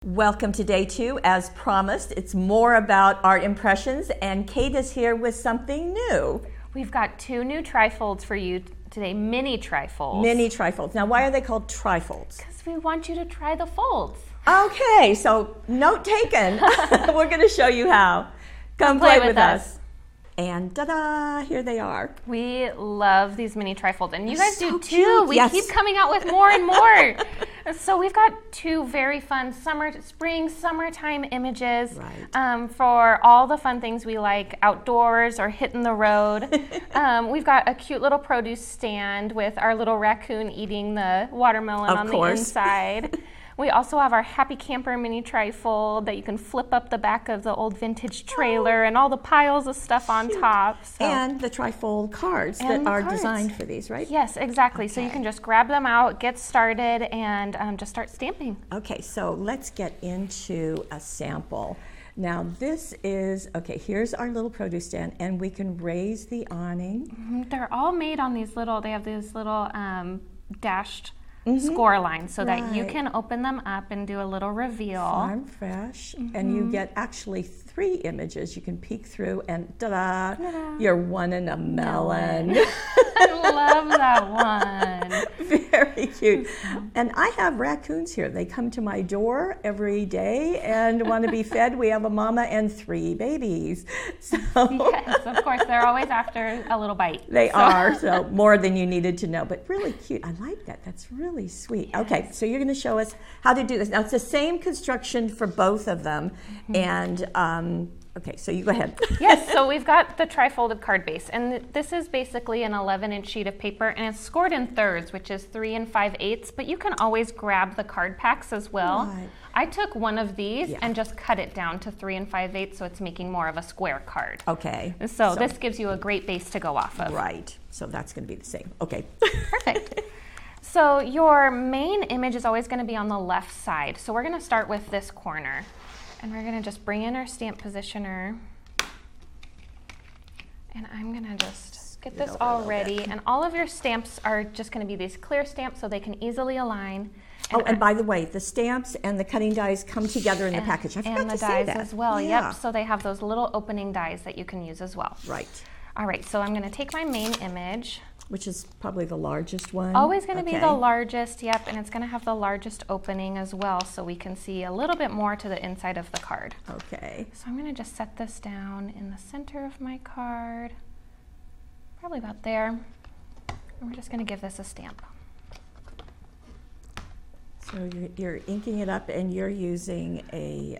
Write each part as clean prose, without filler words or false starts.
Welcome to day 2. As promised, it's more about art impressions, and Kate is here with something new. We've got 2 new TryFolds for you today, mini TryFolds. Mini TryFolds. Now, why are they called TryFolds? Because we want you to try the folds. Okay, so note taken. We're going to show you how. Come play with us. And ta-da, here they are. We love these mini TryFolds, and you guys so do too. Cute. We Yes. keep coming out with more and more. So we've got 2 very fun summertime images for all the fun things we like outdoors or hitting the road. We've got a cute little produce stand with our little raccoon eating the watermelon on the inside. We also have our Happy Camper mini TryFold that you can flip up the back of the old vintage trailer and all the piles of stuff on top. So. And the TryFold cards that are designed for these, right? Yes, exactly. Okay. So you can just grab them out, get started, and just start stamping. Okay, so let's get into a sample. Now this is, okay, here's our little produce stand, and we can raise the awning. They're all made on these little, they have these little dashed score lines so that you can open them up and do a little reveal. Farm fresh, and you get actually 3 images you can peek through, and ta-da, you're one in a melon. I love that one. Very cute. And I have raccoons here. They come to my door every day and want to be fed. We have a mama and 3 babies. So yes, of course, they're always after a little bite. They are, so more than you needed to know, but really cute. I like that. That's really sweet. Yes. Okay, so you're going to show us how to do this. Now, it's the same construction for both of them, and okay, so you go ahead. Yes, so we've got the tri-folded card base, and this is basically an 11-inch sheet of paper, and it's scored in thirds, which is 3 5/8, but you can always grab the card packs as well. Right. I took one of these and just cut it down to 3 5/8, so it's making more of a square card. Okay. So this gives you a great base to go off of. Right, so that's going to be the same. Okay. Perfect. So your main image is always going to be on the left side, so we're going to start with this corner. And we're going to just bring in our stamp positioner. And I'm going to just get this all ready. And all of your stamps are just going to be these clear stamps so they can easily align. And by the way, the stamps and the cutting dies come together in the package. I forgot to say that. And the dies as well, Yeah. yep. So they have those little opening dies that you can use as well. Right. All right, so I'm going to take my main image. Which is probably the largest one. Always going to be the largest, yep, and it's going to have the largest opening as well, so we can see a little bit more to the inside of the card. Okay. So I'm going to just set this down in the center of my card, probably about there, and we're just going to give this a stamp. So you're inking it up, and you're using a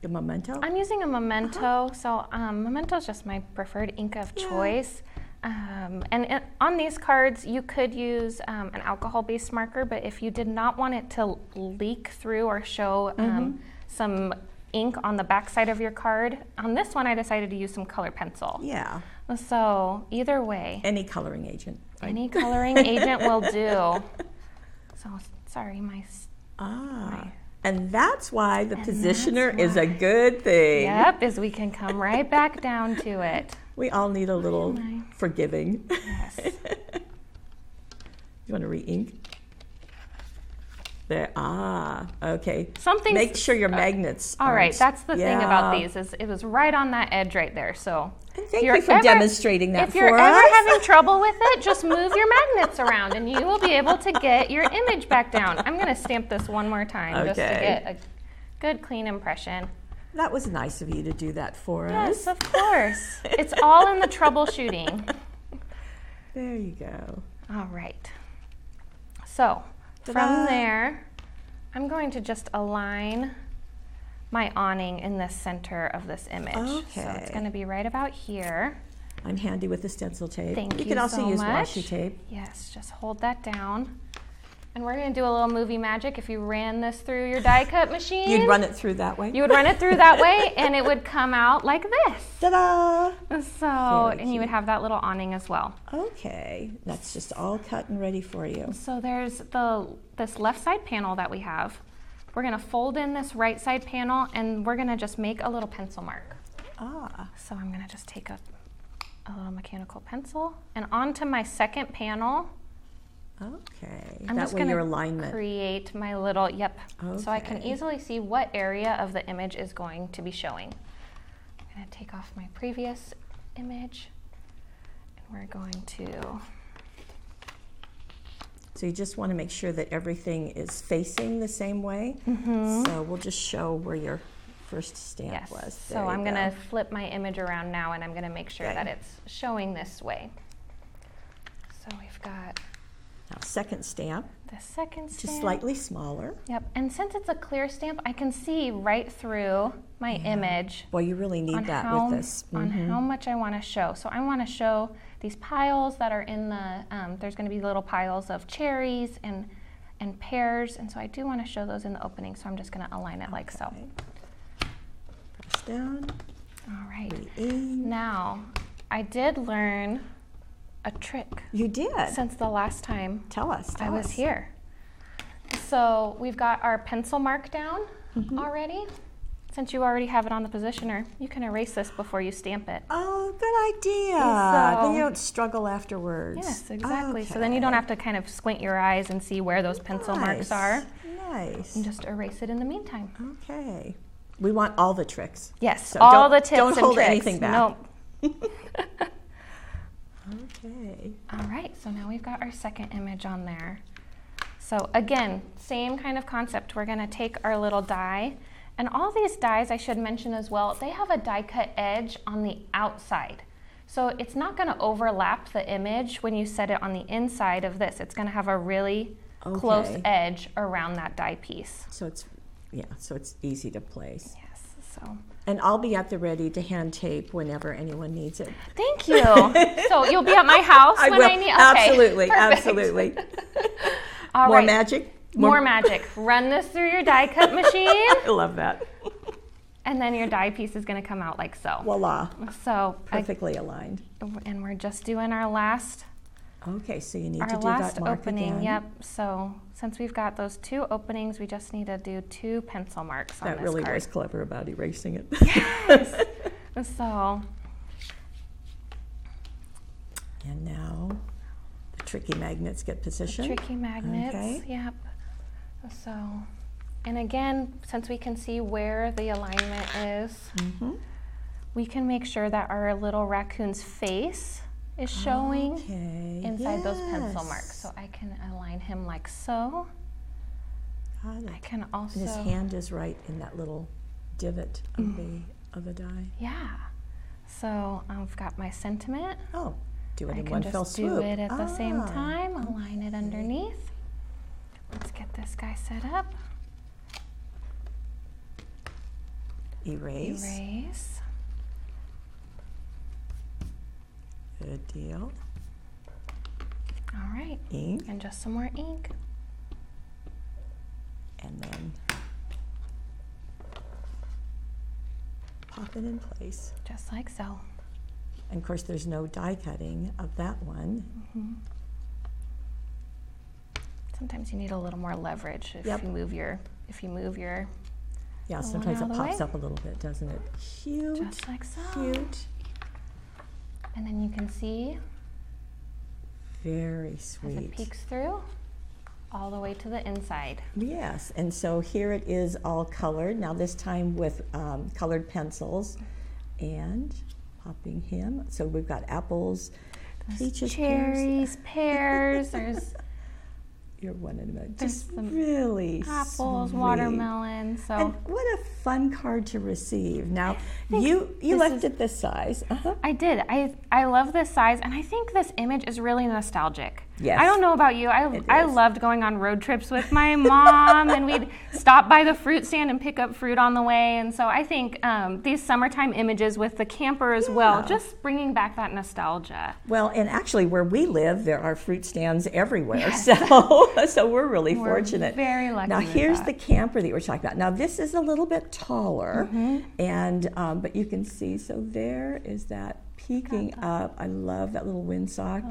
Memento? I'm using a Memento, so Memento is just my preferred ink of choice. And on these cards, you could use an alcohol-based marker, but if you did not want it to leak through or show some ink on the back side of your card, on this one I decided to use some color pencil. Yeah. So either way. Any coloring agent. Right? Any coloring agent will do. So sorry, and that's why the positioner is a good thing. Yep, is we can come right back down to it. We all need a little forgiving. Yes. You want to re-ink? There. Okay. Something. Make sure your magnets. All right, that's the thing about these is it was right on that edge right there. So and thank you for demonstrating that for us. If you're ever having trouble with it, just move your magnets around and you will be able to get your image back down. I'm going to stamp this one more time just to get a good clean impression. That was nice of you to do that for us. Yes, of course. It's all in the troubleshooting. There you go. All right. So from there, I'm going to just align my awning in the center of this image. Okay. So it's going to be right about here. I'm handy with the stencil tape. Thank you. You can also so use much. washi tape. Yes, just hold that down. And we're going to do a little movie magic. If you ran this through your die cut machine, You'd run it through that way? You would run it through that way, and it would come out like this. Ta-da! So, and you would have that little awning as well. Okay, that's just all cut and ready for you. So there's this left side panel that we have. We're going to fold in this right side panel, and we're going to just make a little pencil mark. So I'm going to just take a little mechanical pencil, and onto my second panel, Okay. I'm just that way your going to alignment. create my little, yep. So I can Okay. easily see what area of the image is going to be showing. I'm going to take off my previous image, and we're going to... So you just want to make sure that everything is facing the same way. So we'll just show where your first stamp was. So I'm going to flip my image around now, and I'm going to make sure that it's showing this way. So we've got now second stamp. the second stamp. Just slightly smaller. Yep, and since it's a clear stamp, I can see right through my image. Boy, you really need that how, with this. on how much I want to show. So I want to show these piles that are in the, there's going to be little piles of cherries and pears, and so I do want to show those in the opening, so I'm just going to align it like so. Press down. All right. Re-aim. Now, I did learn a trick. You did? Since the last time Tell us. I was here. So we've got our pencil mark down already. Since you already have it on the positioner, you can erase this before you stamp it. Oh, good idea. So, then you don't struggle afterwards. Yes, exactly. So then you don't have to kind of squint your eyes and see where those pencil marks are. Nice. And just erase it in the meantime. Okay. We want all the tricks. Yes, So all the tips don't and hold tricks. anything back. Nope. Okay. All right, so now we've got our second image on there. So again, same kind of concept. We're gonna take our little die, and all these dies, I should mention as well, they have a die cut edge on the outside. So it's not gonna overlap the image when you set it on the inside of this. It's gonna have a really close edge around that die piece. So it's, so it's easy to place. Yes, so. And I'll be at the ready to hand tape whenever anyone needs it. Thank you. So you'll be at my house when I need. Okay, absolutely, perfect. absolutely. All More right. magic. More magic. Run this through your die cut machine, I love that. and then your die piece is going to come out like so. Voila. So Perfectly aligned. and we're just doing our last. Okay, so you need to Our do last that mark opening. again. Yep. So since we've got those two openings, we just need to do 2 pencil marks on That this really card. was clever about erasing it. Yes. So. And now the tricky magnets get positioned. Tricky magnets, Okay. yep. So, and again, since we can see where the alignment is, we can make sure that our little raccoon's face is showing inside those pencil marks. So I can align him like so. Got it. I can also, And his hand is right in that little divot of the die. yeah. So I've got my sentiment. Oh, do it I in can one fell just do swoop. it at the same time, align it underneath. Let's get this guy set up. Erase. Erase. Good deal. All right. Ink. And just some more ink. And then pop it in place. Just like so. And of course, there's no die cutting of that one. Sometimes you need a little more leverage if you move your Yeah, sometimes out it of the pops way. up a little bit, doesn't it? Cute. just like so. Cute. And then you can see Very as sweet. it peeks through all the way to the inside. Yes, and so here it is all colored, now this time with colored pencils, and popping him. So we've got apples, peaches, Cherries, pears, there's You're one in a minute. There's Just some really apples, sweet. watermelon. So And what a fun card to receive. Now, you left it this size. I did. I love this size, and I think this image is really nostalgic. Yes. I don't know about you. I is. loved going on road trips with my mom, and we'd stop by the fruit stand and pick up fruit on the way. And so I think these summertime images with the camper as well, just bringing back that nostalgia. Well, and actually where we live, there are fruit stands everywhere. Yes. So we're really fortunate. Very lucky. Now with here's that. the camper that you were talking about. Now this is a little bit taller, and but you can see, so there is that peeking up. I love that little windsock.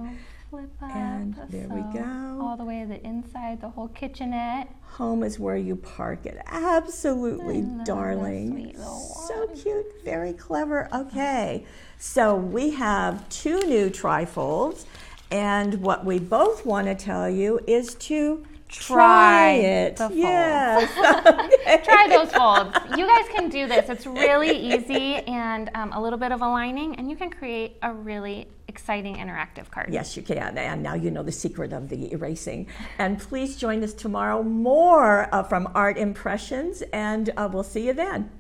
Flip up, And there we so go. all the way to the inside, the whole kitchenette. Home is where you park it. Absolutely I love that darling. sweet little So one. cute, very clever. Okay, so we have 2 new TryFolds, And what we both want to tell you is to try it. The folds. Yes. Okay. Try those folds. You guys can do this. It's really easy and a little bit of aligning, and you can create a really exciting interactive card. Yes, you can. And now you know the secret of the erasing. And please join us tomorrow more from Art Impressions, and we'll see you then.